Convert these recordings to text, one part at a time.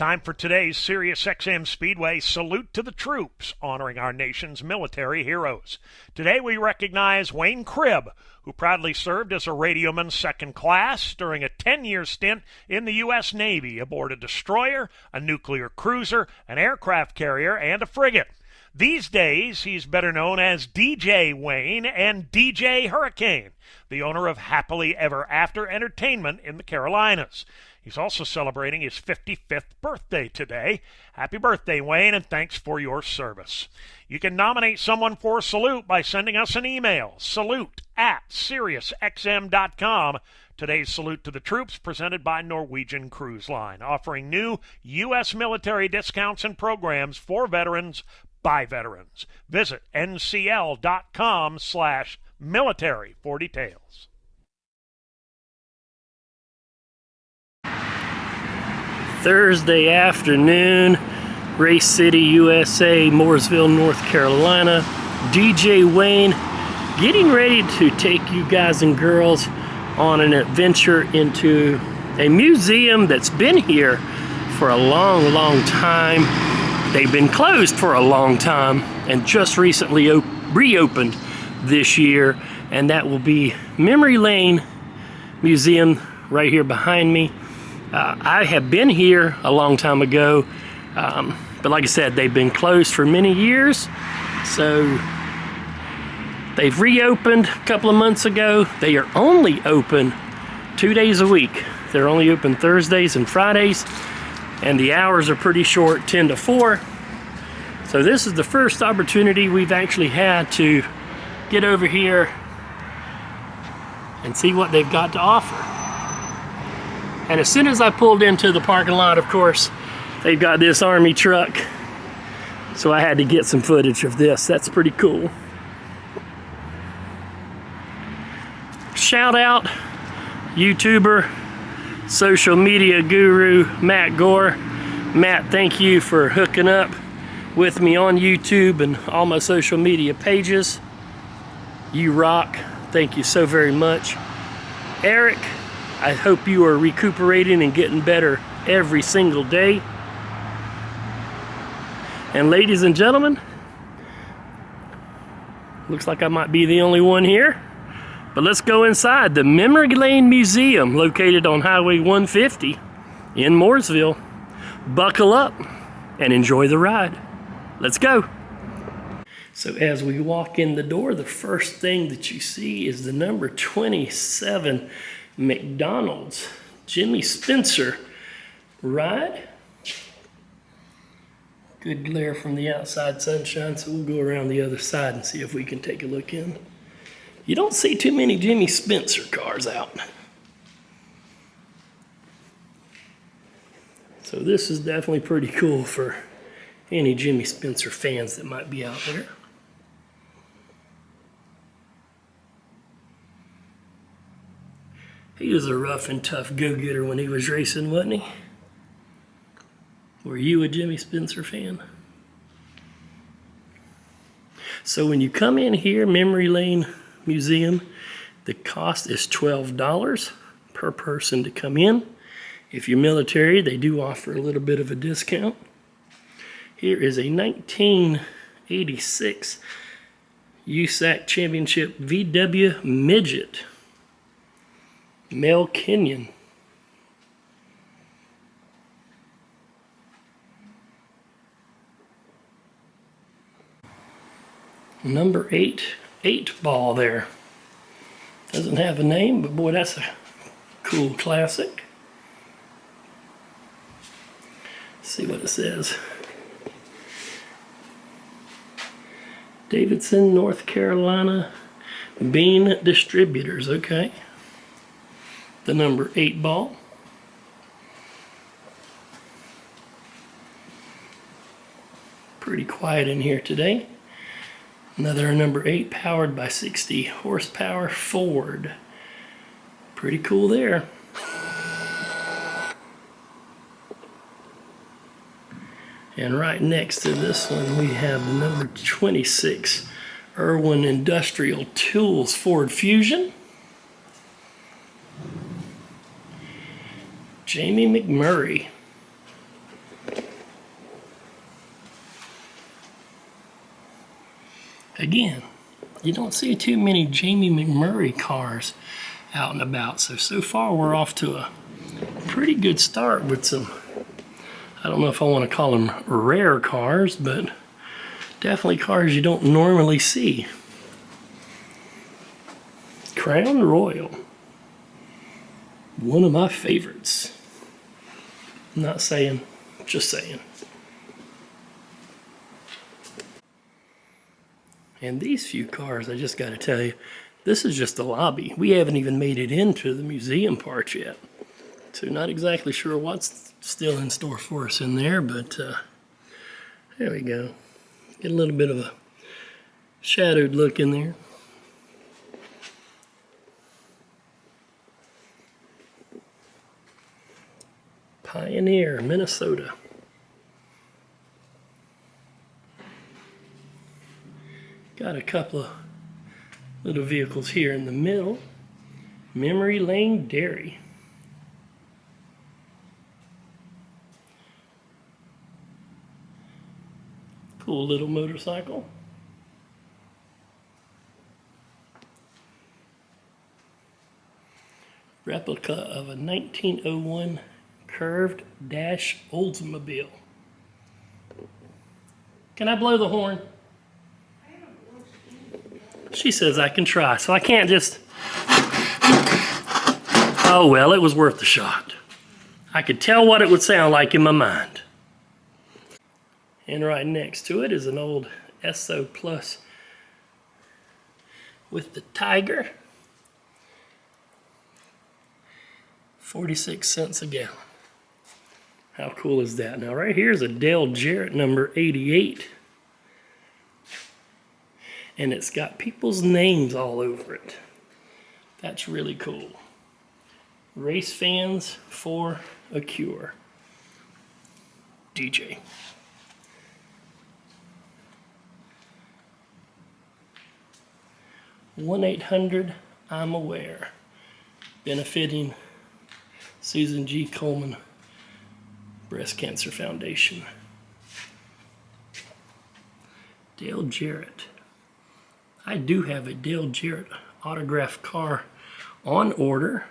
Time for today's SiriusXM Speedway Salute to the Troops, honoring our nation's military heroes. Today we recognize Wayne Cribb, who proudly served as a radioman second class during a 10-year stint in the U.S. Navy aboard a destroyer, a nuclear cruiser, an aircraft carrier, and a frigate. These days, he's better known as DJ Wayne and DJ Hurricane, the owner of Happily Ever After Entertainment in the Carolinas. He's also celebrating his 55th birthday today. Happy birthday, Wayne, and thanks for your service. You can nominate someone for a salute by sending us an email, salute@SiriusXM.com. Today's Salute to the Troops presented by Norwegian Cruise Line, offering new U.S. military discounts and programs for veterans by veterans. Visit ncl.com/military for details. Thursday afternoon, Race City, USA, Mooresville, North Carolina. DJ Wayne getting ready to take you guys and girls on an adventure into a museum that's been here for a long, long time. They've been closed for a long time and just recently reopened this year, and that will be Memory Lane Museum right here behind me. I have been here a long time ago, but like I said, they've been closed for many years. So they've reopened a couple of months ago. They are only open 2 days a week. They're only open Thursdays and Fridays, and the hours are pretty short, 10 to 4. So this is the first opportunity we've actually had to get over here and see what they've got to offer. And as soon as I pulled into the parking lot, of course, they've got this Army truck. So I had to get some footage of this. That's pretty cool. Shout out, YouTuber, social media guru, Matt Gore. Matt, thank you for hooking up with me on YouTube and all my social media pages. You rock. Thank you so very much. Eric, I hope you are recuperating and getting better every single day. And ladies and gentlemen, looks like I might be the only one here, but let's go inside the Memory Lane Museum located on Highway 150 in Mooresville. Buckle up and enjoy the ride. Let's go. So as we walk in the door, the first thing that you see is the number 27 McDonald's Jimmy Spencer ride. Good glare from the outside sunshine, so we'll go around the other side and see if we can take a look in. You don't see too many Jimmy Spencer cars out. So this is definitely pretty cool for any Jimmy Spencer fans that might be out there. He was a rough and tough go-getter when he was racing, wasn't he? Were you a Jimmy Spencer fan? So when you come in here, Memory Lane Museum, the cost is $12 per person to come in. If you're military, they do offer a little bit of a discount. Here is a 1986 USAC Championship VW Midget. Mel Kenyon. Number 8 ball there. Doesn't have a name, but boy, that's a cool classic. Let's see what it says. Davidson, North Carolina, Bean Distributors, okay. The number 8 ball. Pretty quiet in here today. Another number 8 powered by 60 horsepower Ford. Pretty cool there. And right next to this one we have the number 26 Irwin Industrial Tools Ford Fusion. Jamie McMurray. Again, you don't see too many Jamie McMurray cars out and about. So far we're off to a pretty good start with some, I don't know if I want to call them rare cars, but definitely cars you don't normally see. Crown Royal, one of my favorites. Not saying, just saying. And these few cars, I just got to tell you, this is just the lobby. We haven't even made it into the museum part yet. So not exactly sure what's still in store for us in there, but there we go. Get a little bit of a shadowed look in there. Pioneer, Minnesota. Got a couple of little vehicles here in the middle. Memory Lane Dairy. Cool little motorcycle. Replica of a 1901 curved dash Oldsmobile. Can I blow the horn? She says I can try, so I can't just... Oh well, it was worth the shot. I could tell what it would sound like in my mind. And right next to it is an old SO Plus with the Tiger. 46 cents a gallon. How cool is that? Now right here is a Dale Jarrett number 88. And it's got people's names all over it. That's really cool. Race fans for a cure. DJ. 1-800-I'm aware. Benefiting Susan G. Komen Breast Cancer Foundation. Dale Jarrett. I do have a Dale Jarrett autographed car on order.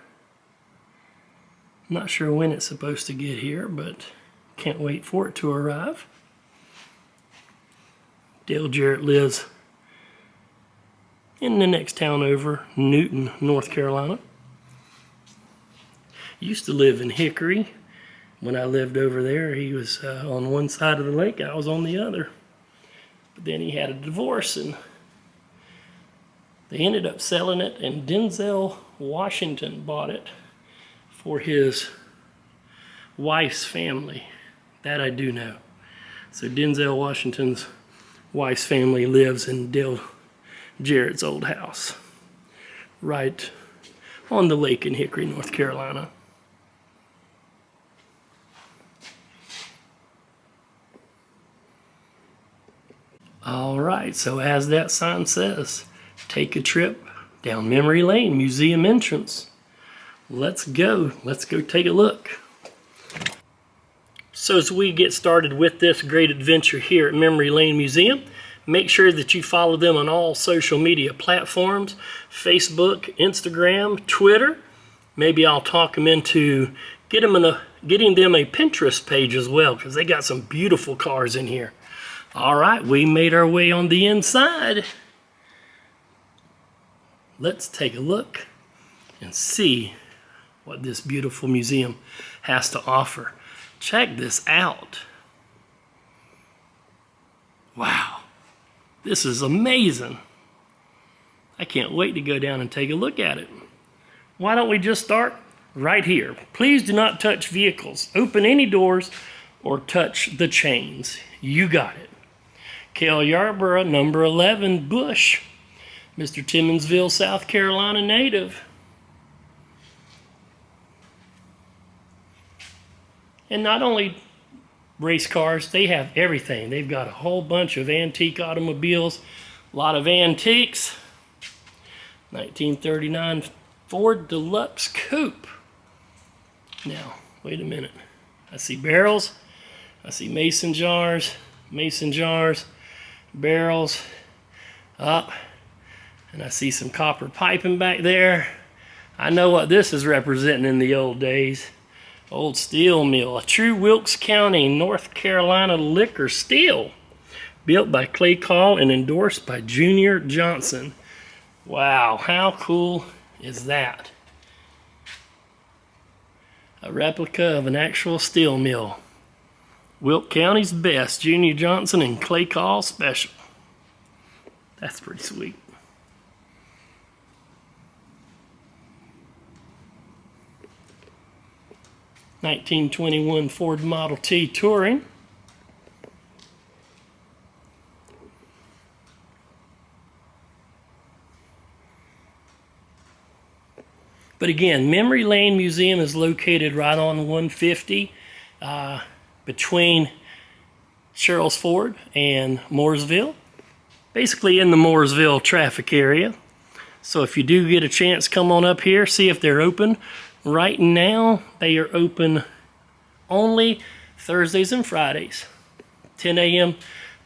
Not sure when it's supposed to get here, but can't wait for it to arrive. Dale Jarrett lives in the next town over, Newton, North Carolina. Used to live in Hickory. When I lived over there, he was on one side of the lake, I was on the other. But then he had a divorce and they ended up selling it, and Denzel Washington bought it for his wife's family. That I do know. So Denzel Washington's wife's family lives in Dale Jarrett's old house, right on the lake in Hickory, North Carolina. All right, so as that sign says, take a trip down memory lane, museum entrance. Let's go take a look. So as we get started with this great adventure here at Memory Lane Museum, make sure that you follow them on all social media platforms, Facebook, Instagram, Twitter. Maybe I'll talk them into getting them a Pinterest page as well, because they got some beautiful cars in here. All right, we made our way on the inside. Let's take a look and see what this beautiful museum has to offer. Check this out. Wow, this is amazing. I can't wait to go down and take a look at it. Why don't we just start right here? Please do not touch vehicles, open any doors, or touch the chains. You got it. Cale Yarborough, number 11, Bush. Mr. Timminsville, South Carolina native. And not only race cars, they have everything. They've got a whole bunch of antique automobiles, a lot of antiques. 1939 Ford Deluxe Coupe. Now, wait a minute. I see barrels, I see mason jars, barrels. up. And I see some copper piping back there. I know what this is representing in the old days. Old steel mill, a true Wilkes County, North Carolina liquor steel. Built by Clay Call and endorsed by Junior Johnson. Wow, how cool is that? A replica of an actual steel mill. Wilkes County's best, Junior Johnson and Clay Call special. That's pretty sweet. (1921) Ford Model T Touring. But again, Memory Lane Museum is located right on 150 between Sherrills Ford and Mooresville. Basically in the Mooresville traffic area. So if you do get a chance, come on up here, see if they're open. Right now, they are open only Thursdays and Fridays, 10 a.m.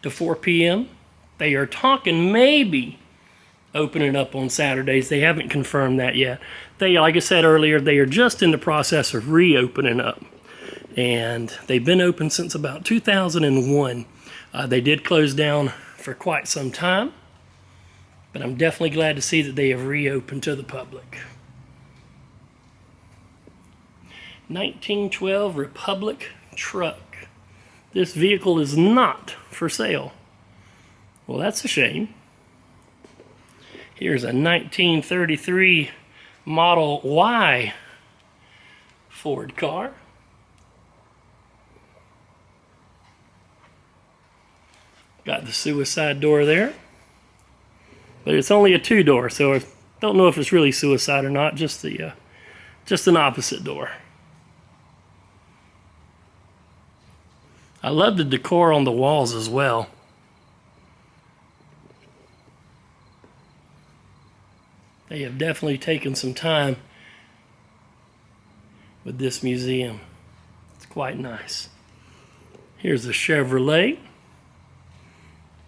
to 4 p.m. They are talking maybe opening up on Saturdays. They haven't confirmed that yet. They, like I said earlier, they are just in the process of reopening up. And they've been open since about 2001. They did close down for quite some time, but I'm definitely glad to see that they have reopened to the public. 1912 Republic truck. This vehicle is not for sale. Well, that's a shame. Here's a 1933 Model Y Ford car. Got the suicide door there. But it's only a two-door, so I don't know if it's really suicide or not, just an opposite door. I love the decor on the walls as well. They have definitely taken some time with this museum. It's quite nice. Here's a Chevrolet.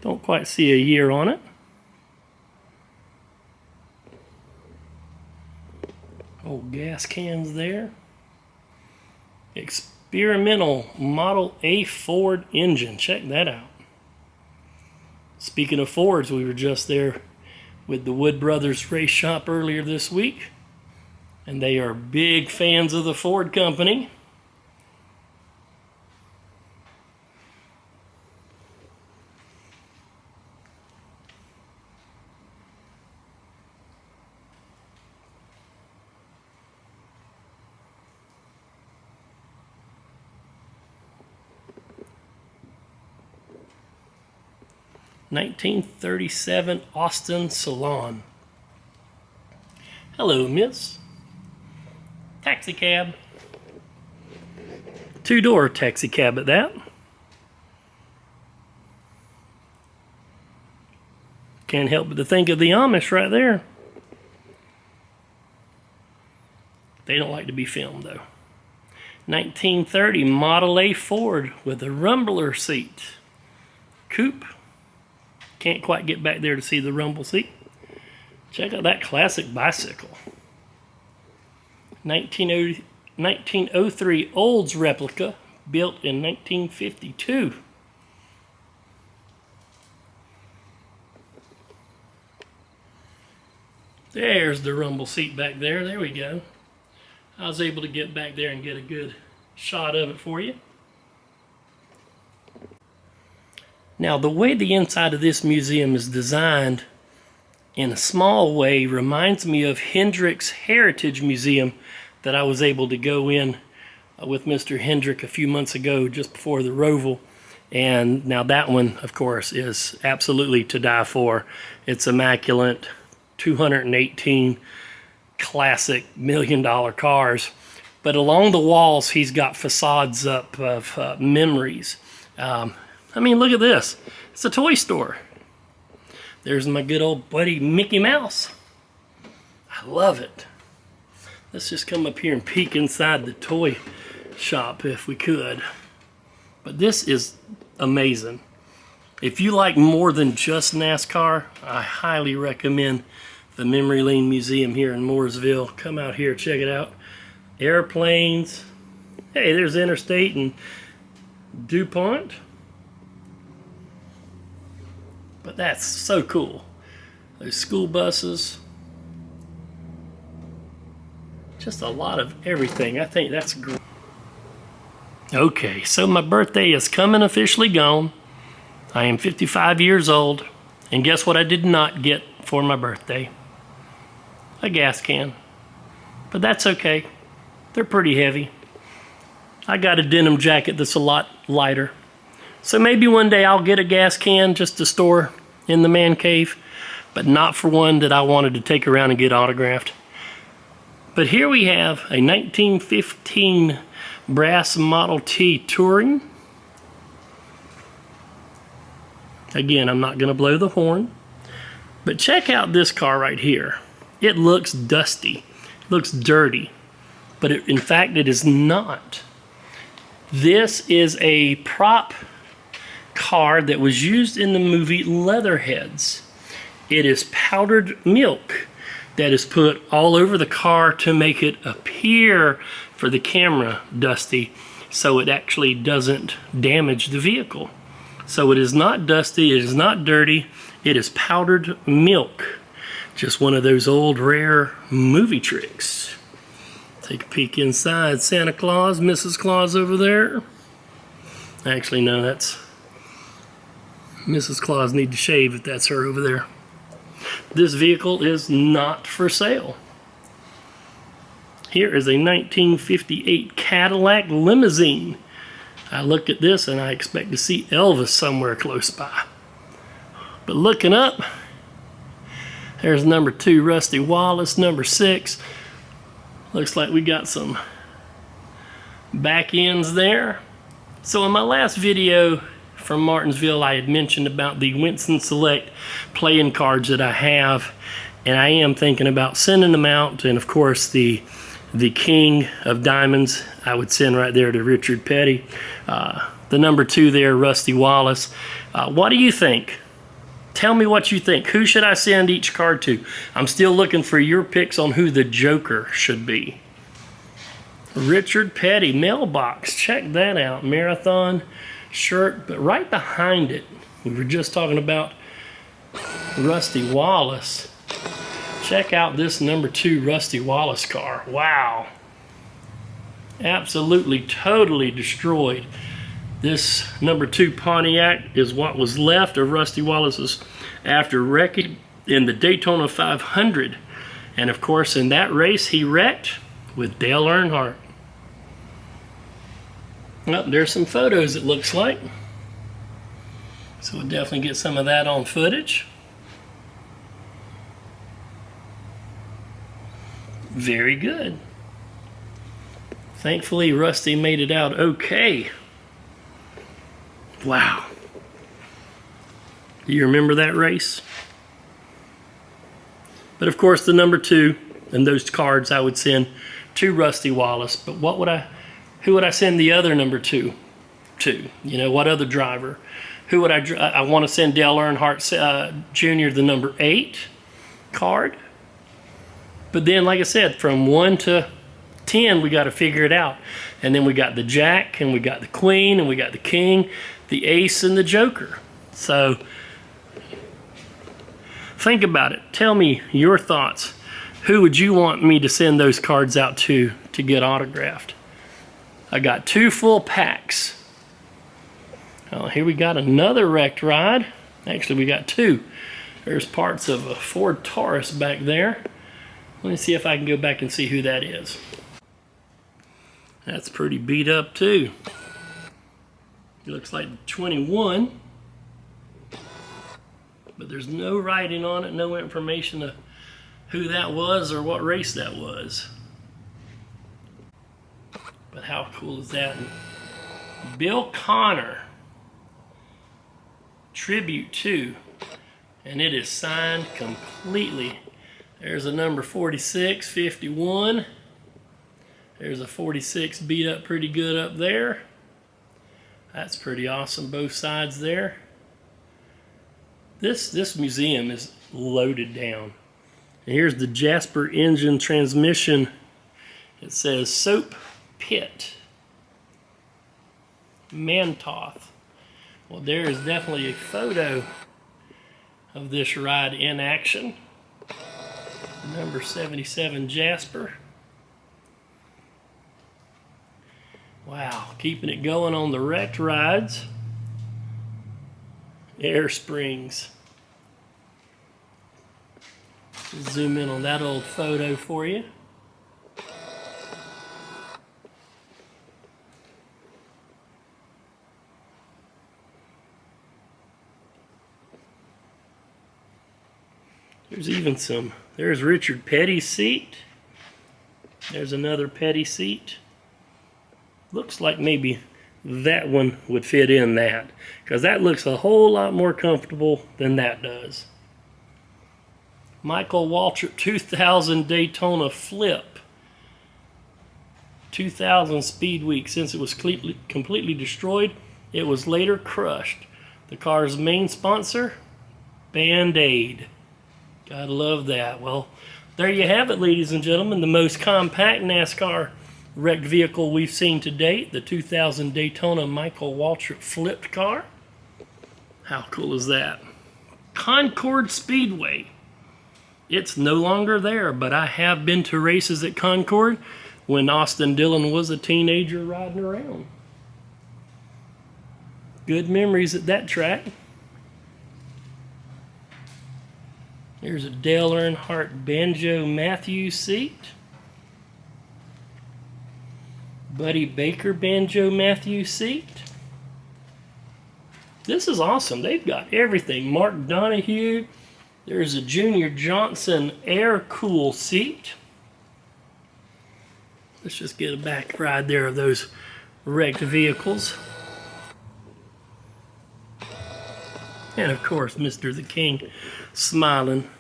Don't quite see a year on it. Old gas cans there. Experimental Model A Ford engine. Check that out. Speaking of Fords, we were just there with the Wood Brothers Race Shop earlier this week. And they are big fans of the Ford company. (1937) Austin Salon. Hello, miss. Taxi cab. Two-door taxi cab at that. Can't help but to think of the Amish right there. They don't like to be filmed though. 1930 Model A Ford with a rumbler seat. Coupe. Can't quite get back there to see the rumble seat. Check out that classic bicycle. 1903 Olds replica, built in 1952. There's the rumble seat back there. There we go. I was able to get back there and get a good shot of it for you. Now, the way the inside of this museum is designed, in a small way, reminds me of Hendrick's Heritage Museum that I was able to go in with Mr. Hendrick a few months ago, just before the Roval. And now that one, of course, is absolutely to die for. It's immaculate, 218 classic $1 million cars. But along the walls, he's got facades up of memories. I mean, look at this. It's a toy store. There's my good old buddy Mickey Mouse. I love it. Let's just come up here and peek inside the toy shop if we could. But this is amazing. If you like more than just NASCAR, I highly recommend the Memory Lane Museum here in Mooresville. Come out here, check it out. Airplanes. Hey, there's Interstate and DuPont. But that's so cool. Those school buses. Just a lot of everything. I think that's great. Okay, so my birthday is come and officially gone. I am 55 years old. And guess what I did not get for my birthday? A gas can. But that's okay. They're pretty heavy. I got a denim jacket that's a lot lighter. So maybe one day I'll get a gas can just to store in the man cave, but not for one that I wanted to take around and get autographed. But here we have a 1915 brass Model T Touring. Again, I'm not going to blow the horn. But check out this car right here. It looks dusty. It looks dirty. But in fact, it is not. This is a prop car that was used in the movie Leatherheads. It is powdered milk that is put all over the car to make it appear for the camera dusty, so it actually doesn't damage the vehicle. So it is not dusty, it is not dirty, it is powdered milk. Just one of those old rare movie tricks. Take a peek inside. Santa Claus, Mrs. Claus over there. Actually, no, that's Mrs. Claus need to shave if that's her over there. This vehicle is not for sale. Here is a 1958 Cadillac limousine. I look at this and I expect to see Elvis somewhere close by. But looking up, there's number 2 Rusty Wallace, number 6. Looks like we got some back ends there. So in my last video from Martinsville, I had mentioned about the Winston Select playing cards that I have, and I am thinking about sending them out. And of course, the King of Diamonds, I would send right there to Richard Petty. The number 2 there, Rusty Wallace. What do you think? Tell me what you think. Who should I send each card to? I'm still looking for your picks on who the Joker should be. Richard Petty, mailbox. Check that out. Marathon shirt. But right behind it, we were just talking about Rusty Wallace. Check out this number 2 Rusty Wallace car. Wow. Absolutely, totally destroyed. This number 2 Pontiac is what was left of Rusty Wallace's after wrecking in the Daytona 500. And of course, in that race, he wrecked with Dale Earnhardt. Well, there's some photos, it looks like. So we'll definitely get some of that on footage. Very good. Thankfully, Rusty made it out okay. Wow. Do you remember that race? But of course, the number 2 and those cards I would send to Rusty Wallace. But who would I send the other number 2 to? You know, what other driver? Who would I want to send Dale Earnhardt Jr. the number 8 card. But then, like I said, from 1 to 10, we got to figure it out. And then we got the Jack, and we got the Queen, and we got the King, the Ace, and the Joker. So think about it. Tell me your thoughts. Who would you want me to send those cards out to get autographed? I got 2 full packs. Oh, here we got another wrecked ride. Actually, we got 2. There's parts of a Ford Taurus back there. Let me see if I can go back and see who that is. That's pretty beat up too. It looks like 21. But there's no writing on it, no information of who that was or what race that was. But how cool is that? Bill Connor. Tribute to. And it is signed completely. There's a number 46, 51. There's a 46 beat up pretty good up there. That's pretty awesome, both sides there. This museum is loaded down. And here's the Jasper engine transmission. It says Soap Pit, Mantoth. Well, there is definitely a photo of this ride in action. Number 77 Jasper. Wow, keeping it going on the wrecked rides. Air springs. Zoom in on that old photo for you. There's even some, there's Richard Petty's seat. There's another Petty seat. Looks like maybe that one would fit in that, because that looks a whole lot more comfortable than that does. Michael Waltrip 2000 Daytona Flip. 2000 Speed Week. Since it was completely destroyed, it was later crushed. The car's main sponsor, Band-Aid. Gotta love that. Well, there you have it, ladies and gentlemen. The most compact NASCAR wrecked vehicle we've seen to date, the 2000 Daytona Michael Waltrip flipped car. How cool is that? Concord Speedway. It's no longer there, but I have been to races at Concord when Austin Dillon was a teenager riding around. Good memories at that track. There's a Dale Earnhardt Banjo Matthews seat. Buddy Baker Banjo Matthews seat. This is awesome. They've got everything. Mark Donahue. There's a Junior Johnson Air Cool seat. Let's just get a back ride there of those wrecked vehicles. And of course, Mr. the King smiling.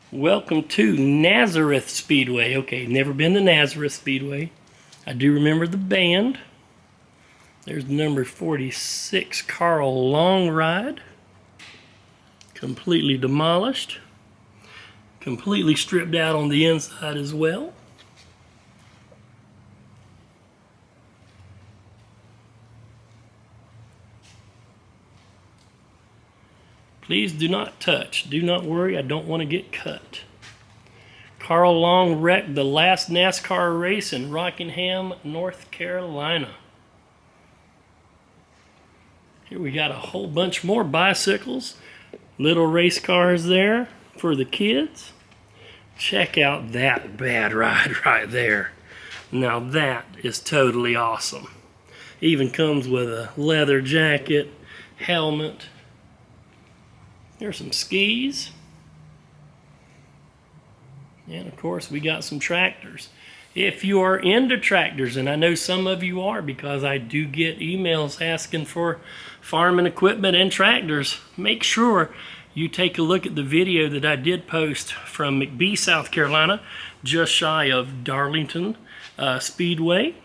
Welcome to Nazareth Speedway. Okay, never been to Nazareth Speedway. I do remember the band. There's number 46 Carl Long Ride. Completely demolished. Completely stripped out on the inside as well. Please do not touch. Do not worry, I don't want to get cut. Carl Long wrecked the last NASCAR race in Rockingham, North Carolina. Here we got a whole bunch more bicycles. Little race cars there for the kids. Check out that bad ride right there. Now that is totally awesome. Even comes with a leather jacket, helmet. There's some skis. And of course we got some tractors. If you are into tractors, and I know some of you are because I do get emails asking for farming equipment and tractors, make sure you take a look at the video that I did post from McBee, South Carolina, just shy of Darlington Speedway.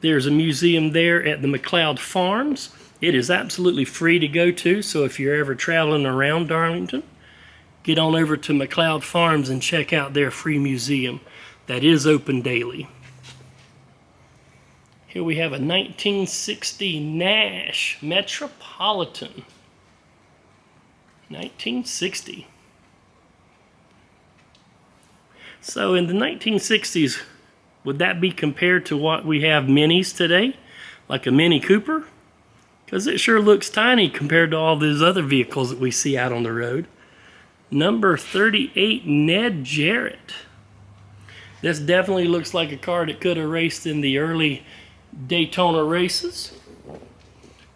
There's a museum there at the McLeod Farms. It is absolutely free to go to, so if you're ever traveling around Darlington, get on over to McLeod Farms and check out their free museum that is open daily. Here we have a 1960 Nash Metropolitan. 1960. So in the 1960s, would that be compared to what we have minis today? Like a Mini Cooper? Because it sure looks tiny compared to all these other vehicles that we see out on the road. Number 38 Ned Jarrett. This definitely looks like a car that could have raced in the early Daytona races.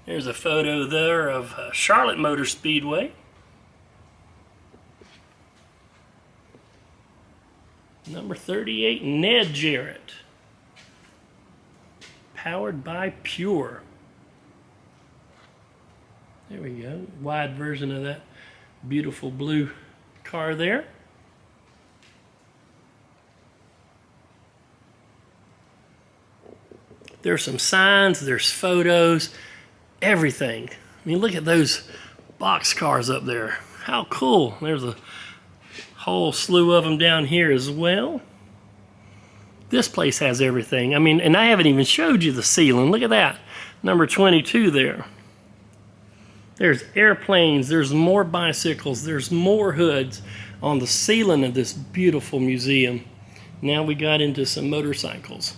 There's a photo there of Charlotte Motor Speedway. Number 38 Ned Jarrett. Powered by Pure. There we go. Wide version of that beautiful blue car there. There's some signs, there's photos, everything. I mean, look at those box cars up there. How cool. There's a whole slew of them down here as well. This place has everything. I mean, and I haven't even showed you the ceiling. Look at that. Number 22 there. There's airplanes, there's more bicycles, there's more hoods on the ceiling of this beautiful museum. Now we got into some motorcycles.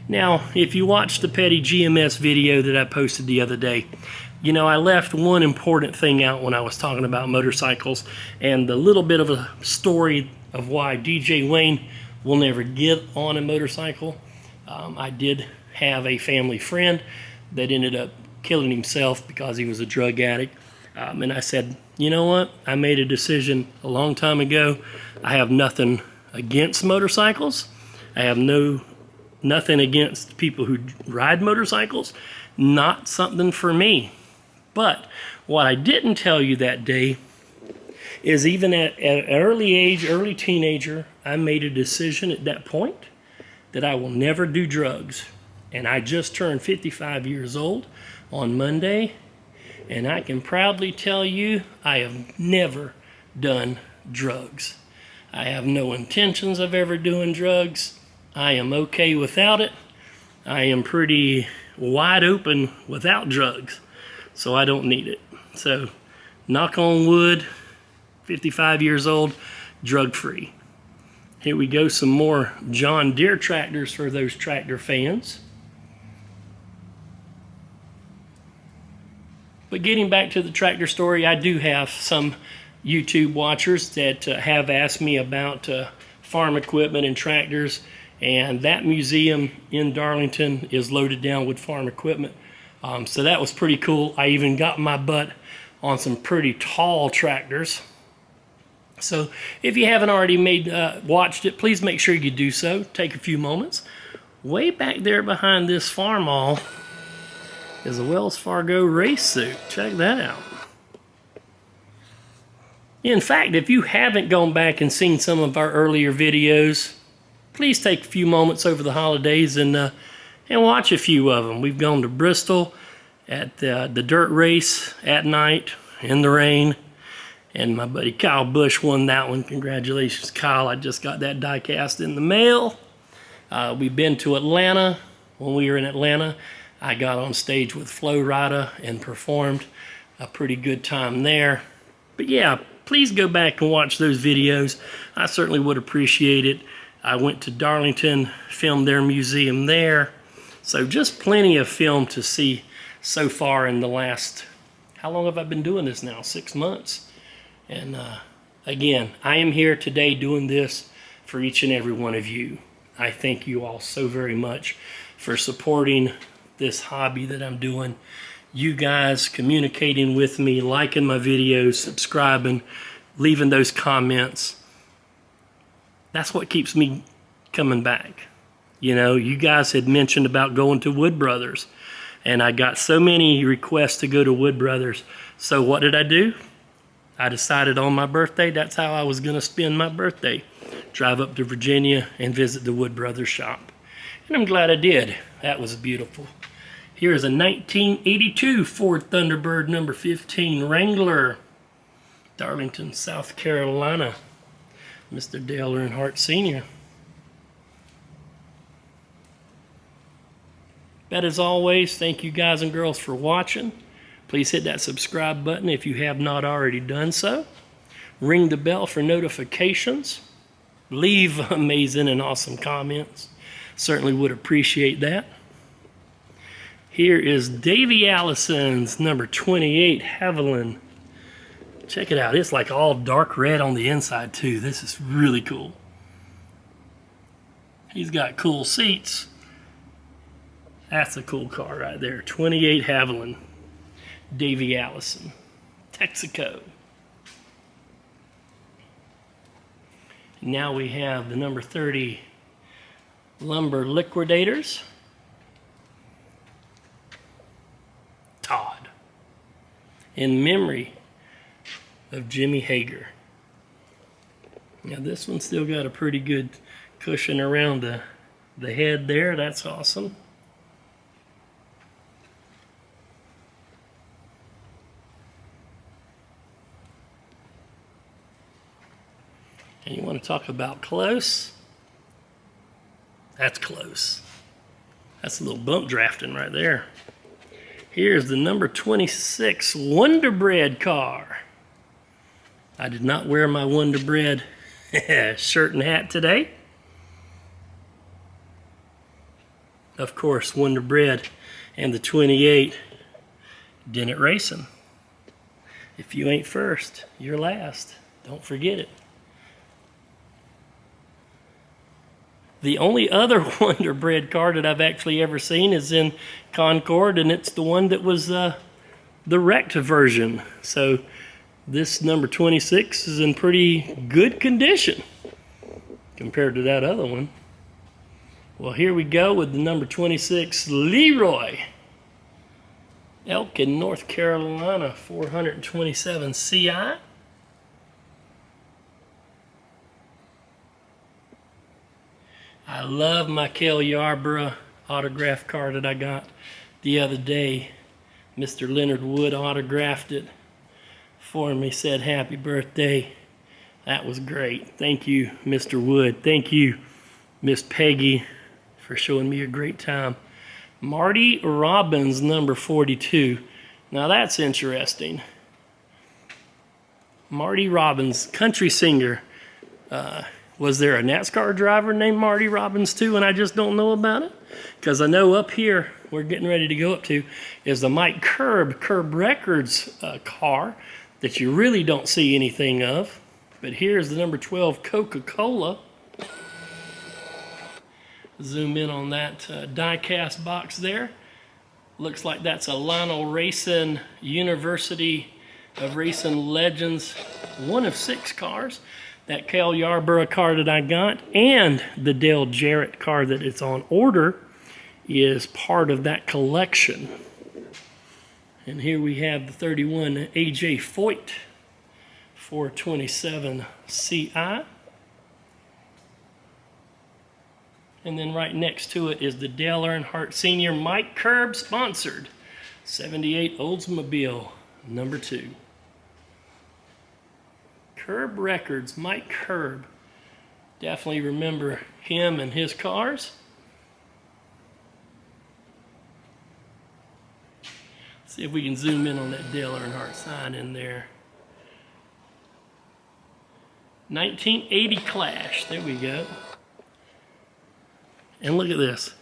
Now, if you watched the Petty GMS video that I posted the other day, you know, I left one important thing out when I was talking about motorcycles, and the little bit of a story of why DJ Wayne will never get on a motorcycle. I did have a family friend that ended up killing himself because he was a drug addict. And I said, you know what? I made a decision a long time ago. I have nothing against motorcycles. I have nothing against people who ride motorcycles. Not something for me. But what I didn't tell you that day is even at an early age, early teenager, I made a decision at that point that I will never do drugs. And I just turned 55 years old on Monday, and I can proudly tell you I have never done drugs. I have no intentions of ever doing drugs. I am okay without it. I am pretty wide open without drugs, so I don't need it. So, knock on wood, 55 years old, drug-free. Here we go, some more John Deere tractors for those tractor fans. But getting back to the tractor story, I do have some YouTube watchers that have asked me about farm equipment and tractors, and that museum in Darlington is loaded down with farm equipment. So that was pretty cool. I even got my butt on some pretty tall tractors. So if you haven't already watched it, please make sure you do so. Take a few moments. Way back there behind this farm mall is a Wells Fargo race suit. Check that out. In fact, if you haven't gone back and seen some of our earlier videos, please take a few moments over the holidays and watch a few of them. We've gone to Bristol at the dirt race at night in the rain, and my buddy Kyle Busch won that one. Congratulations, Kyle. I just got that die cast in the mail. We've been to Atlanta. When we were in Atlanta, I got on stage with Flo Rida and performed. A pretty good time there. But yeah, please go back and watch those videos. I certainly would appreciate it. I went to Darlington, filmed their museum there. So just plenty of film to see so far in the last, how long have I been doing this now? 6 months. And again, I am here today doing this for each and every one of you. I thank you all so very much for supporting this hobby that I'm doing. You guys communicating with me, liking my videos, subscribing, leaving those comments. That's what keeps me coming back. You know, you guys had mentioned about going to Wood Brothers, and I got so many requests to go to Wood Brothers. So what did I do? I decided on my birthday, that's how I was going to spend my birthday. Drive up to Virginia and visit the Wood Brothers shop. And I'm glad I did. That was beautiful. Here's a 1982 Ford Thunderbird number 15 Wrangler, Darlington, South Carolina. Mr. Dale Earnhardt Sr. But as always, thank you guys and girls for watching. Please hit that subscribe button if you have not already done so. Ring the bell for notifications. Leave amazing and awesome comments. Certainly would appreciate that. Here is Davey Allison's number 28 Haviland. Check it out. It's like all dark red on the inside too. This is really cool. He's got cool seats. That's a cool car right there. 28 Haviland. Davey Allison. Texaco. Now we have the number 30 Lumber Liquidators. Todd. In memory of Jimmy Hager. Now this one's still got a pretty good cushion around the head there. That's awesome. And you want to talk about close? That's close. That's a little bump drafting right there. Here's the number 26 Wonder Bread car. I did not wear my Wonder Bread shirt and hat today. Of course, Wonder Bread and the 28 Dennett Racing. If you ain't first, you're last. Don't forget it. The only other Wonder Bread car that I've actually ever seen is in Concord, and it's the one that was the wrecked version. So this number 26 is in pretty good condition compared to that other one. Well, here we go with the number 26 Leroy. Elkin, North Carolina, 427 CI. I love my Cale Yarborough autograph card that I got the other day. Mr. Leonard Wood autographed it for me, said happy birthday. That was great. Thank you, Mr. Wood. Thank you, Miss Peggy, for showing me a great time. Marty Robbins, number 42. Now that's interesting. Marty Robbins, country singer. Was there a NASCAR driver named Marty Robbins too, and I just don't know about it? Because I know up here, we're getting ready to go up to, is the Mike Curb Records car that you really don't see anything of. But here's the number 12 Coca-Cola. Zoom in on that die-cast box there. Looks like that's a Lionel Racing University of Racing Legends, one of 6 cars. That Cale Yarborough car that I got and the Dale Jarrett car that it's on order is part of that collection. And here we have the 31 A.J. Foyt 427 CI. And then right next to it is the Dale Earnhardt Sr. Mike Curb sponsored 78 Oldsmobile number 2. Curb Records, Mike Curb. Definitely remember him and his cars. See if we can zoom in on that Dale Earnhardt sign in there. 1980 Clash, there we go. And look at this.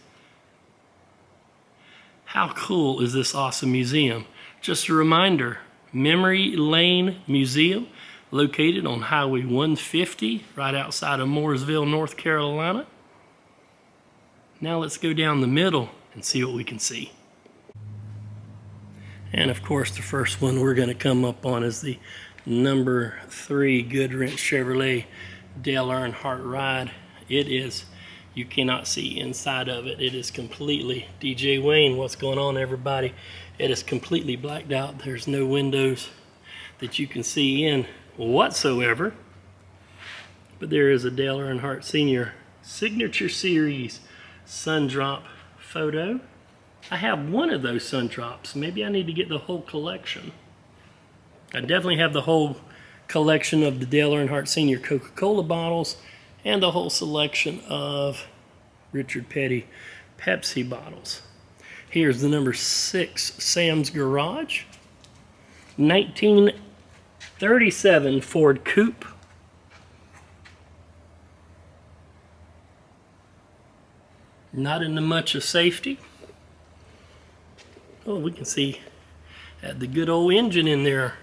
How cool is this awesome museum? Just a reminder, Memory Lane Museum, located on Highway 150, right outside of Mooresville, North Carolina. Now let's go down the middle and see what we can see. And of course, the first one we're going to come up on is the number 3 Goodwrench Chevrolet Dale Earnhardt ride. It is, you cannot see inside of it. It is completely, DJ Wayne, what's going on, everybody? It is completely blacked out. There's no windows that you can see in whatsoever. But there is a Dale Earnhardt Sr. Signature Series sun drop photo. I have one of those sun drops. Maybe I need to get the whole collection. I definitely have the whole collection of the Dale Earnhardt Sr. Coca-Cola bottles and the whole selection of Richard Petty Pepsi bottles. Here's the number 6 Sam's Garage. 1937 Ford Coupe. Not into much of safety. Oh, we can see the good old engine in there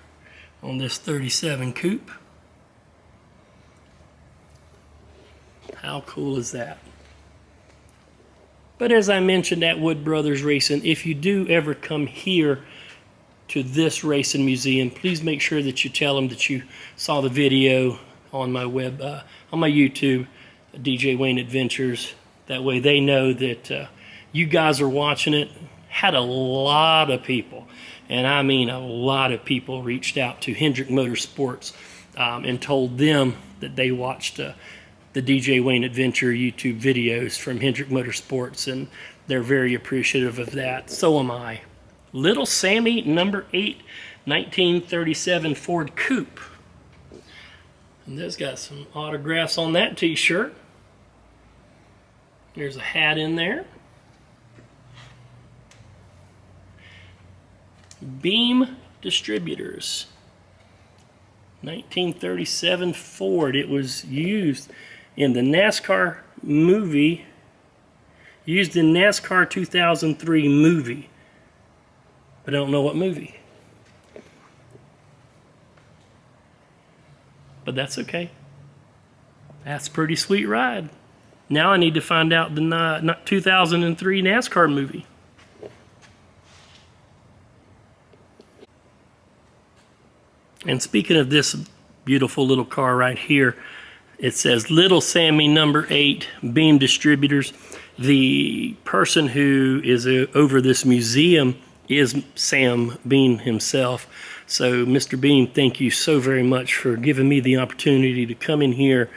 on this 37 Coupe. How cool is that? But as I mentioned at Wood Brothers Racing, if you do ever come here to this racing museum, please make sure that you tell them that you saw the video on my on my YouTube, DJ Wayne Adventures. That way they know that you guys are watching it. Had a lot of people, and I mean a lot of people, reached out to Hendrick Motorsports and told them that they watched the DJ Wayne Adventure YouTube videos from Hendrick Motorsports, and they're very appreciative of that. So am I. Little Sammy, number 8, 1937 Ford Coupe. And this got some autographs on that t-shirt. There's a hat in there. Beam Distributors. 1937 Ford. It was used in the NASCAR movie. Used in NASCAR 2003 movie. But I don't know what movie. But that's okay. That's a pretty sweet ride. Now I need to find out the 2003 NASCAR movie. And speaking of this beautiful little car right here, it says Little Sammy number 8 Beam Distributors. The person who is over this museum is Sam Beam himself. So Mr. Beam, thank you so very much for giving me the opportunity to come in here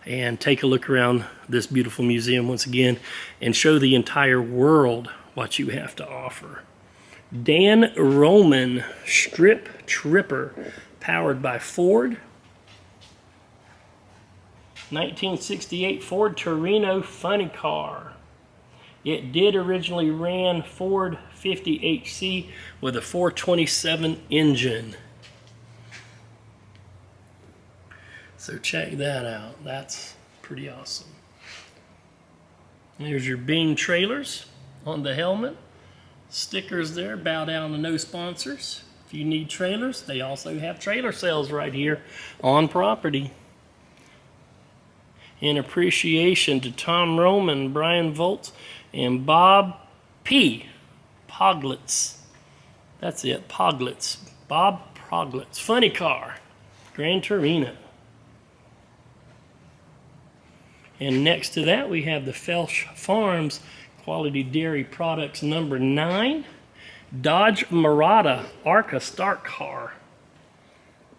and take a look around this beautiful museum once again and show the entire world what you have to offer. Dan Roman Strip Tripper, powered by Ford. 1968 Ford Torino funny car. It did originally ran Ford 50HC with a 427 engine. So check that out. That's pretty awesome. There's your Beam trailers on the helmet. Stickers there, bow down to no sponsors. If you need trailers, they also have trailer sales right here on property. In appreciation to Tom Roman, Brian Volts, and Bob P. Poglitz. That's it, Poglitz. Bob Poglitz. Funny car. Gran Torino. And next to that, we have the Felsh Farms Quality Dairy Products number 9. Dodge Murata Arca Start car.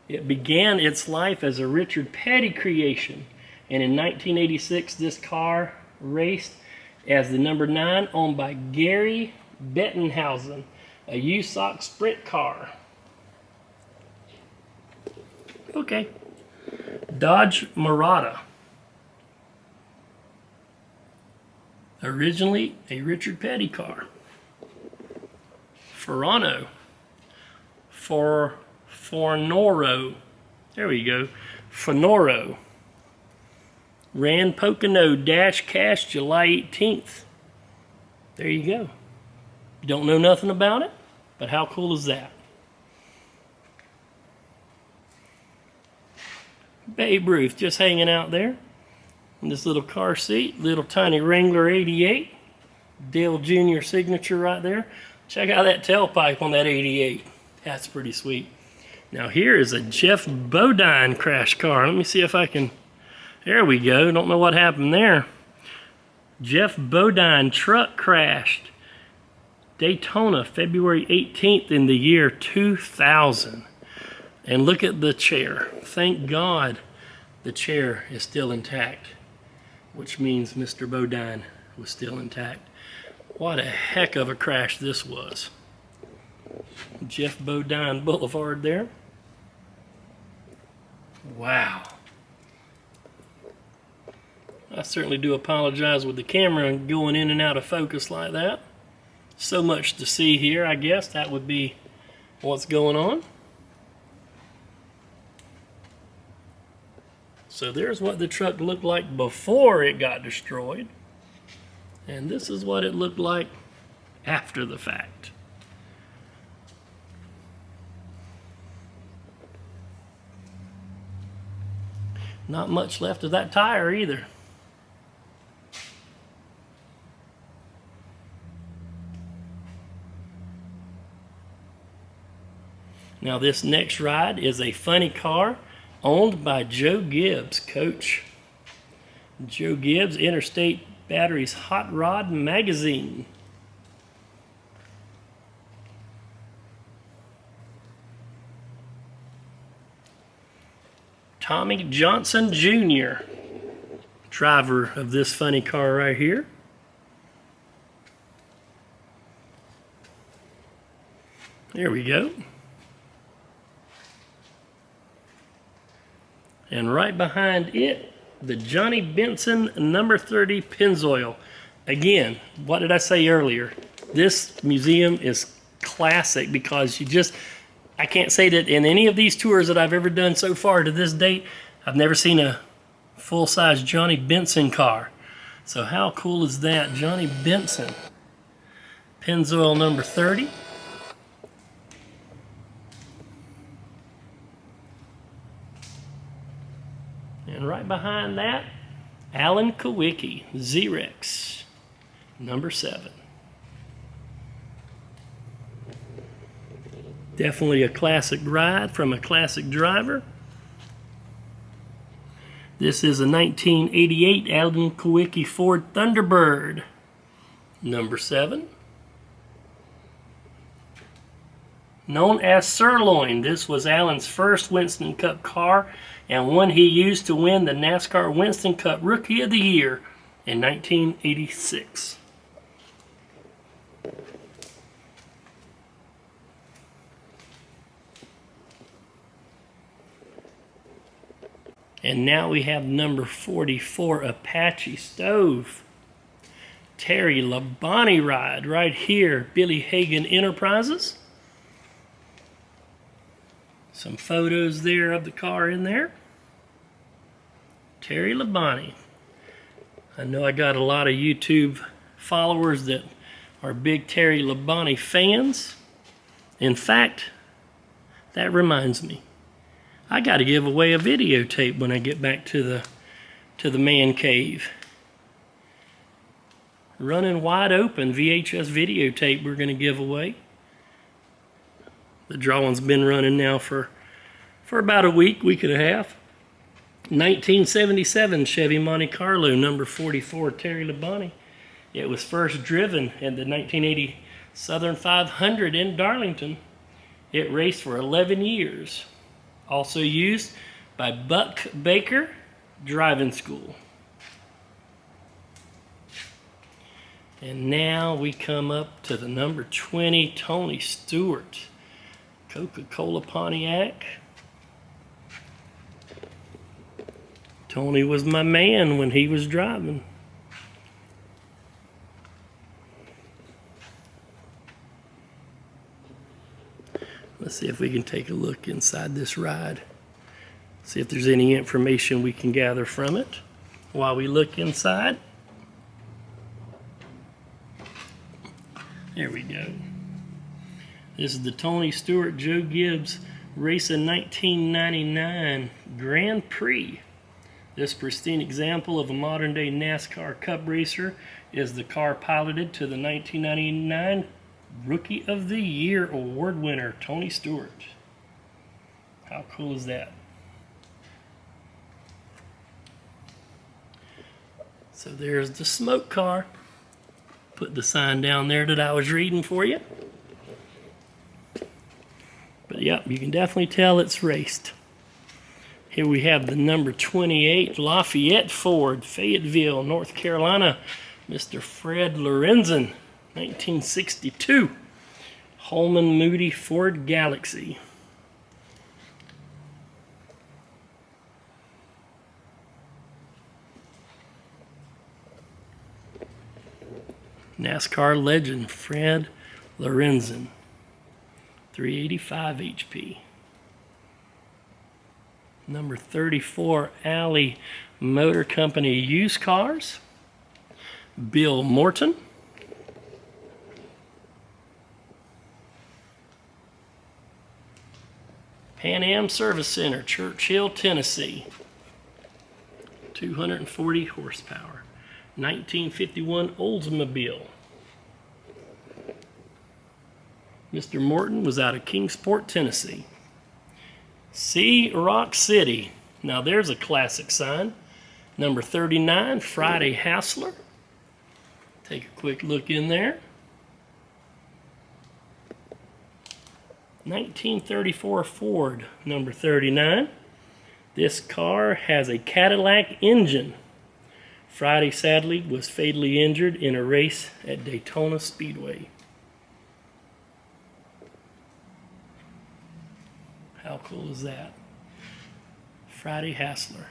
It began its life as a Richard Petty creation. And in 1986, this car raced as the number 9, owned by Gary Bettenhausen, a USAC sprint car. Okay. Dodge Murata. Originally a Richard Petty car. Fornoro. There we go. Fornoro. Ran Pocono Dash Cash July 18th. There you go. You don't know nothing about it, but how cool is that? Babe Ruth just hanging out there in this little car seat. Little tiny Wrangler 88. Dale Jr. signature right there. Check out that tailpipe on that 88. That's pretty sweet. Now here is a Jeff Bodine crash car. Let me see if I can... There we go. Don't know what happened there. Jeff Bodine truck crashed. Daytona, February 18th in the year 2000. And look at the chair. Thank God the chair is still intact, which means Mr. Bodine was still intact. What a heck of a crash this was. Jeff Bodine Boulevard there. Wow. I certainly do apologize with the camera going in and out of focus like that. So much to see here, I guess. That would be what's going on. So there's what the truck looked like before it got destroyed. And this is what it looked like after the fact. Not much left of that tire either. Now this next ride is a funny car owned by Joe Gibbs, Coach. Joe Gibbs, Interstate Batteries Hot Rod Magazine. Tommy Johnson Jr., driver of this funny car right here. There we go. And right behind it, the Johnny Benson number 30 Pennzoil. Again, what did I say earlier? This museum is classic because I can't say that in any of these tours that I've ever done so far to this date, I've never seen a full-size Johnny Benson car. So how cool is that? Johnny Benson, Pennzoil number 30. And right behind that, Alan Kawicki, Z-Rex, number 7. Definitely a classic ride from a classic driver. This is a 1988 Alan Kawicki Ford Thunderbird, number 7. Known as Sirloin, this was Alan's first Winston Cup car and one he used to win the NASCAR Winston Cup Rookie of the Year in 1986. And now we have number 44 Apache Stove. Terry Labonte ride right here, Billy Hagan Enterprises. Some photos there of the car in there. Terry Labonte. I know I got a lot of YouTube followers that are big Terry Labonte fans. In fact, that reminds me, I got to give away a videotape when I get back to the man cave. Running wide open VHS videotape we're going to give away. The drawing's been running now for about a week and a half. 1977 Chevy Monte Carlo number 44 Terry Labonte. It was first driven in the 1980 Southern 500 in Darlington. It raced for 11 years. Also used by Buck Baker Driving School. And now we come up to the number 20 Tony Stewart Coca-Cola Pontiac. Tony was my man when he was driving. Let's see if we can take a look inside this ride. See if there's any information we can gather from it while we look inside. There we go. This is the Tony Stewart Joe Gibbs Racing 1999 Grand Prix. This pristine example of a modern day NASCAR Cup racer is the car piloted to the 1999 Rookie of the Year award winner, Tony Stewart. How cool is that? So there's the smoke car. Put the sign down there that I was reading for you. But yep, you can definitely tell it's raced. Here we have the number 28 Lafayette Ford, Fayetteville, North Carolina. Mr. Fred Lorenzen. 1962 Holman Moody Ford Galaxy. NASCAR legend Fred Lorenzen, 385 HP. Number 34 Alley Motor Company used cars. Bill Morton. Pan Am Service Center, Churchill, Tennessee. 240 horsepower. 1951 Oldsmobile. Mr. Morton was out of Kingsport, Tennessee. Sea Rock City. Now there's a classic sign. Number 39, Friday Hassler. Take a quick look in there. 1934 Ford, number 39. This car has a Cadillac engine. Friday, sadly, was fatally injured in a race at Daytona Speedway. How cool is that? Friday Hassler.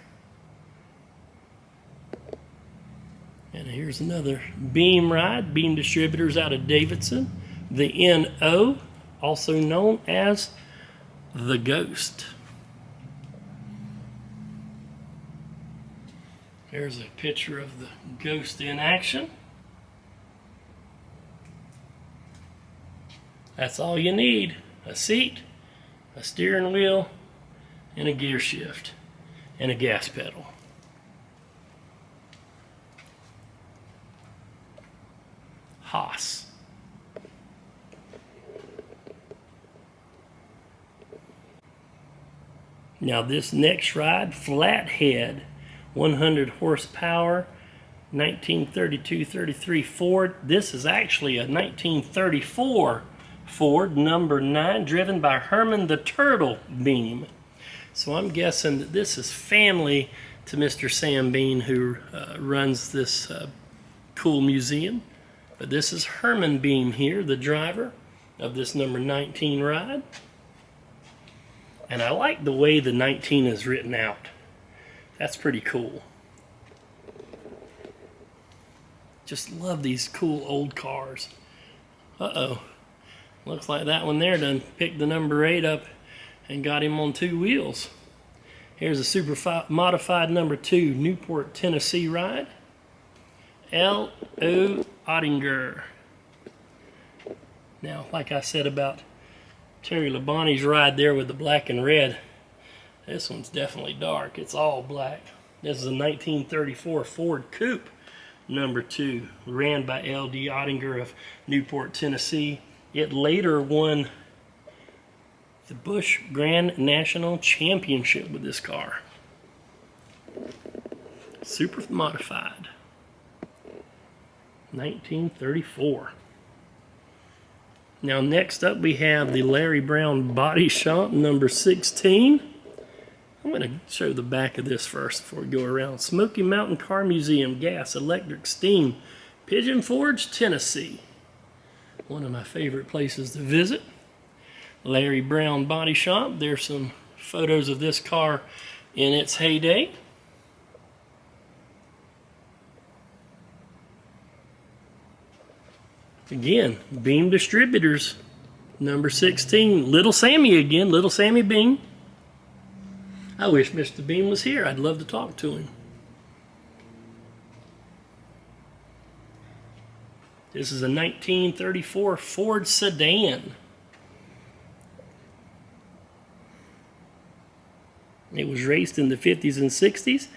And here's another beam ride, beam distributors out of Davidson. The NO, also known as the Ghost. Here's a picture of the Ghost in action. That's all you need. A seat, a steering wheel, and a gear shift, and a gas pedal. Haas. Now this next ride, flathead, 100 horsepower, 1932-33 Ford. This is actually a 1934 Ford number 9, driven by Herman the Turtle Beam. So I'm guessing that this is family to Mr. Sam Bean, who runs this cool museum. But this is Herman Beam here, the driver of this number 19 ride. And I like the way the 19 is written out. That's pretty cool. Just love these cool old cars. Uh-oh. Looks like that one there done picked the number 8 up and got him on 2 wheels. Here's a super modified number 2 Newport, Tennessee ride. L.O. Ottinger. Now, like I said about Terry Labonte's ride there with the black and red, this one's definitely dark. It's all black. This is a 1934 Ford Coupe number 2, ran by L.D. Ottinger of Newport, Tennessee. It later won the Busch Grand National Championship with this car. Super modified. 1934. Now next up we have the Larry Brown Body Shop number 16. I'm going to show the back of this first before we go around. Smoky Mountain Car Museum, gas, electric, steam, Pigeon Forge, Tennessee. One of my favorite places to visit. Larry Brown Body Shop. There's some photos of this car in its heyday. Again, Beam Distributors, number 16. Little Sammy again, Little Sammy Beam. I wish Mr. Beam was here. I'd love to talk to him. This is a 1934 Ford sedan. It was raced in the 50s and 60s.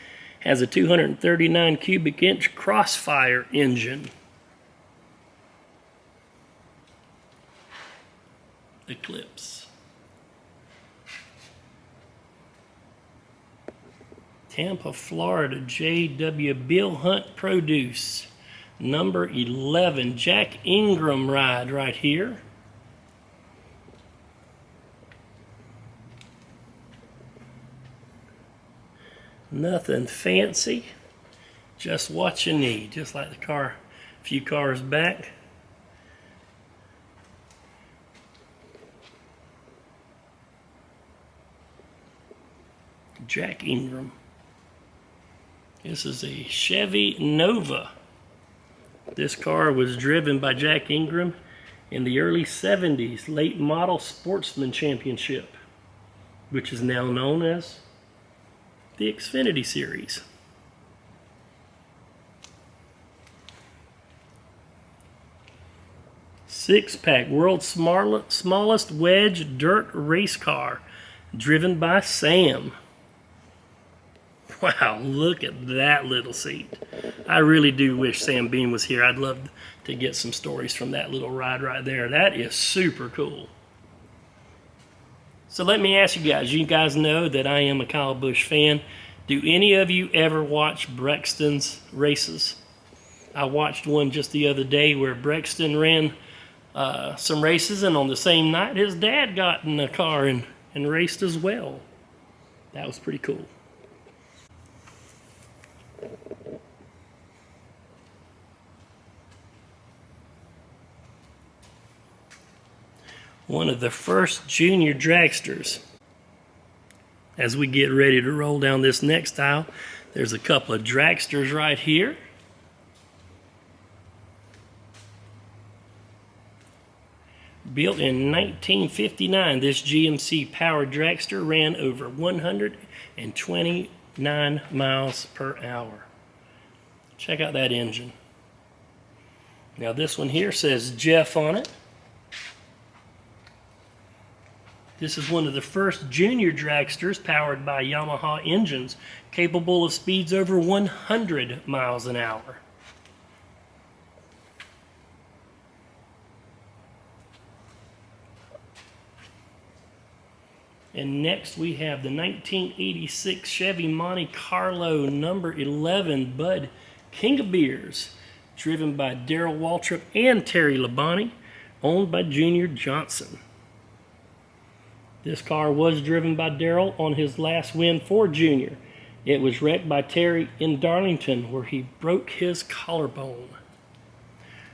Has a 239 cubic inch Crossfire engine. Eclipse. Tampa, Florida, J.W. Bill Hunt Produce. Number 11, Jack Ingram ride right here. Nothing fancy, just what you need, just like the car a few cars back. Jack Ingram. This is a Chevy Nova. This car was driven by Jack Ingram in the early 70s, late model Sportsman Championship, which is now known as the Xfinity Series. Six-pack, world's smallest wedge dirt race car, driven by Sam. Wow, look at that little seat. I really do wish Sam Bean was here. I'd love to get some stories from that little ride right there. That is super cool. So let me ask you guys know that I am a Kyle Busch fan. Do any of you ever watch Brexton's races? I watched one just the other day where Brexton ran some races, and on the same night his dad got in the car and raced as well. That was pretty cool. One of the first junior dragsters. as we get ready to roll down this next aisle, there's a couple of dragsters right here. Built in 1959, this GMC powered dragster ran over 129 miles per hour. Check out that engine. Now this one here says Jeff on it. This is one of the first junior dragsters powered by Yamaha engines, capable of speeds over 100 miles an hour. And next we have the 1986 Chevy Monte Carlo number 11 Bud King of Beers, driven by Darrell Waltrip and Terry Labonte, owned by Junior Johnson. This car was driven by Darrell on his last win for Junior. It was wrecked by Terry in Darlington, where he broke his collarbone.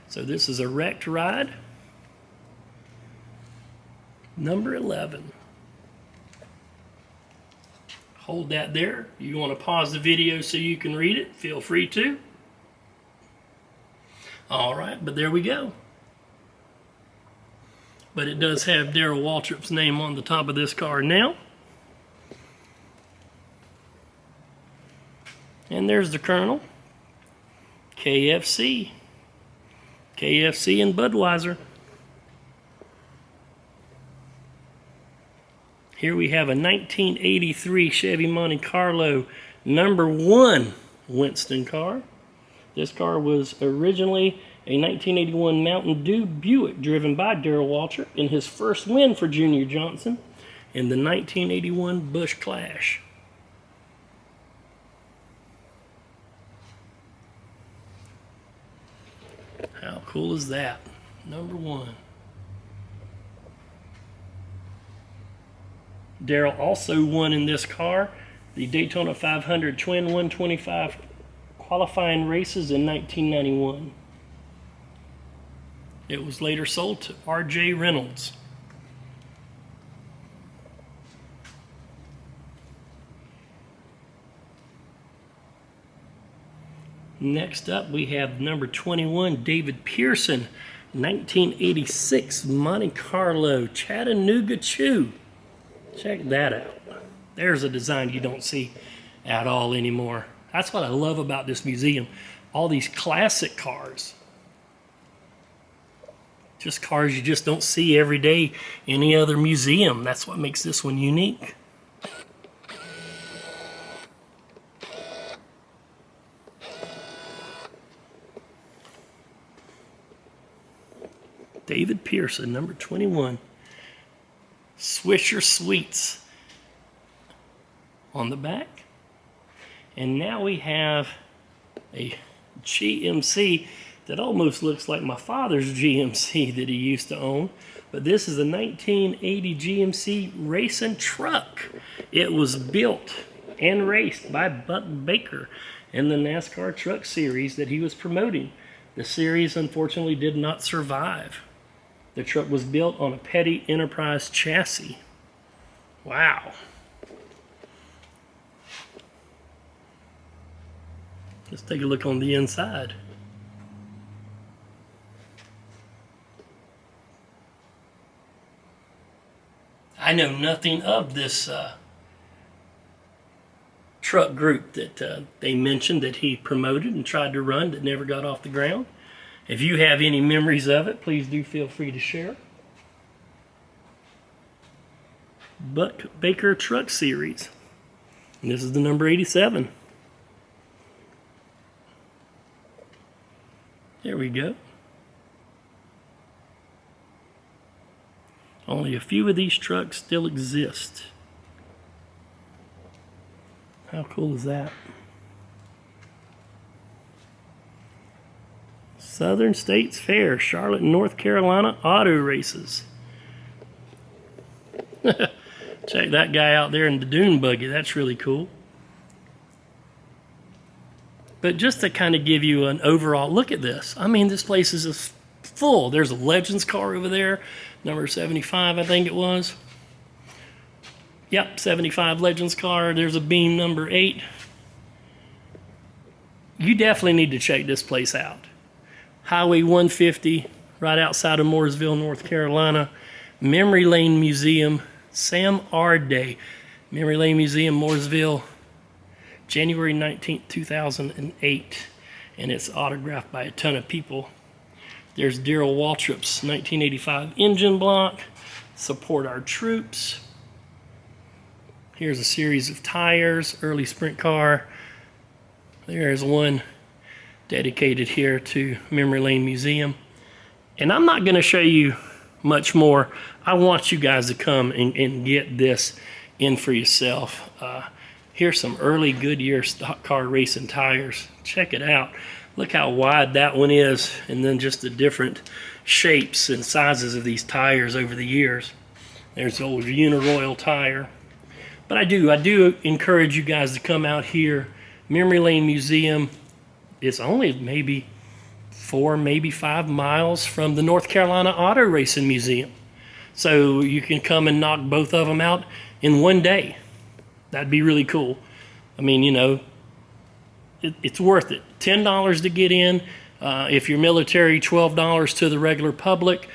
So this is a wrecked ride, number 11. Hold that there. You want to pause the video so you can read it, feel free to. All right, but there we go. But it does have Darrell Waltrip's name on the top of this car now. And there's the Colonel. KFC. KFC and Budweiser. Here we have a 1983 Chevy Monte Carlo number 1 Winston car. This car was originally a 1981 Mountain Dew Buick driven by Darrell Waltrip in his first win for Junior Johnson in the 1981 Busch Clash. How cool is that? Number 1. Darrell also won in this car the Daytona 500 Twin 125 qualifying races in 1991. It was later sold to R.J. Reynolds. Next up we have number 21 David Pearson 1986 Monte Carlo Chattanooga Chew. Check that out. There's a design you don't see at all anymore. That's what I love about this museum. All these classic cars. Just cars you just don't see every day in any other museum. That's what makes this one unique. David Pearson, number 21. Swisher Sweets on the back. And now we have a GMC that almost looks like my father's GMC that he used to own. But this is a 1980 GMC racing truck. It was built and raced by Buck Baker in the NASCAR Truck Series that he was promoting. The series unfortunately did not survive. The truck was built on a Petty Enterprise chassis. Wow. Let's take a look on the inside. I know nothing of this truck group that they mentioned that he promoted and tried to run that never got off the ground. If you have any memories of it, please do feel free to share. Buck Baker Truck Series. And this is the number 87. There we go. Only a few of these trucks still exist. How cool is that? Southern States Fair, Charlotte, North Carolina auto races. Check that guy out there in the dune buggy. That's really cool. But just to kind of give you an overall look at this. I mean, this place is just full. There's a Legends car over there, number 75, I think it was. Yep, 75 Legends car. There's a Beam number 8. You definitely need to check this place out. Highway 150, right outside of Mooresville, North Carolina. Memory Lane Museum, Sam R. Day. Memory Lane Museum, Mooresville, January 19th, 2008. And it's autographed by a ton of people. There's Darrell Waltrip's 1985 engine block. Support our troops. Here's a series of tires, early sprint car. There's one dedicated here to Memory Lane Museum. And I'm not going to show you much more. I want you guys to come and get this in for yourself. Here's some early Goodyear stock car racing tires. Check it out. Look how wide that one is, and then just the different shapes and sizes of these tires over the years. There's the old Uniroyal tire. But I do encourage you guys to come out here. Memory Lane Museum is only maybe 4, maybe 5 miles from the North Carolina Auto Racing Museum. So you can come and knock both of them out in one day. That'd be really cool. I mean, you know, it's worth it. $10 to get in. If you're military, $12 to the regular public.